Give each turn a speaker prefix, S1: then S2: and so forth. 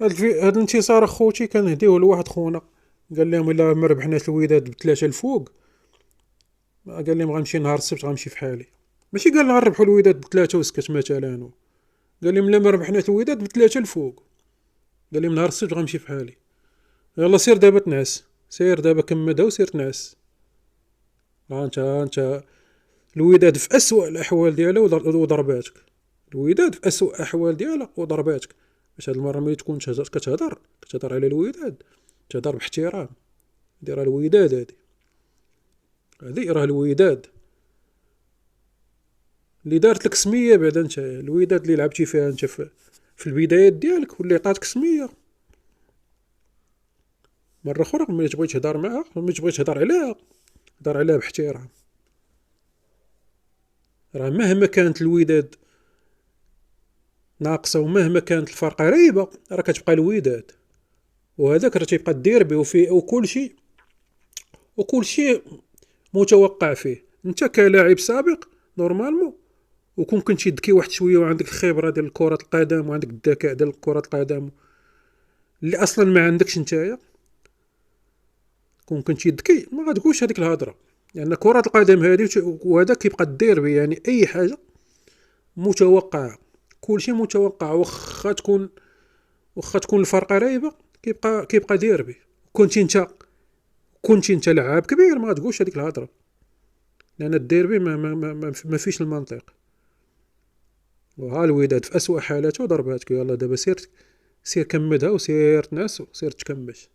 S1: هاد الانتصار اخوتي كنهديوه لواحد خونا، قال لهم الا ما ربحناش الوداد بثلاثه الفوق، قال لهم غنمشي نهار السبت غنمشي في حالي. ماشي قال غنربحوا الوداد بثلاثه وسكت مثلا، قال لهم لا ما ربحناش الوداد بثلاثه الفوق، قال لهم نهار السبت غنمشي في حالي. يلا سير دابا تنعس، سير دابا كمدها وسير تنعس. ها انت الوداد في اسوأ الاحوال ديالها وضرباتك. الوداد في اسوأ الاحوال ديالها وضرباتك. باش هاد المره ملي تكون كتهضر على الوداد، تهضر باحترام. هادي راه الوداد، هادي راه الوداد اللي دارت لك سميه. بعد انت الوداد اللي لعبتي فيها انت في البدايات ديالك واللي عطاتك سميه. مره اخرى ملي تبغي تهضر معاها، ملي تبغي تهضر عليها، هضر عليها باحترام. راه مهما كانت الوداد ناقصه ومهما كانت الفرقه قريبه، راه كتبقى الوداد. وهذاك راه تيبقى الديربي وفيه وكل شيء متوقع فيه. انت كلاعب سابق نورمالمون، وكون كنتي ذكي واحد شويه وعندك الخبره ديال كره القدم وعندك الذكاء ديال كره القدم اللي اصلا ما عندكش نتايا، كون كنتي ذكي ما غتقولش هذيك الهضره. لان كره القدم هذه وهذا كيبقى الديربي، يعني اي حاجه متوقعه، كلشي متوقع. واخا تكون الفرقه رايبه، كيبقى ديربي. كنت انت لعاب كبير ما غتقولش هذيك الهضره، لان الديربي ما فيش المنطق. وها الوداد في اسوأ حالاته ضرباتك. يلا دابا سير كمدها وسير تناس وسير تكمش.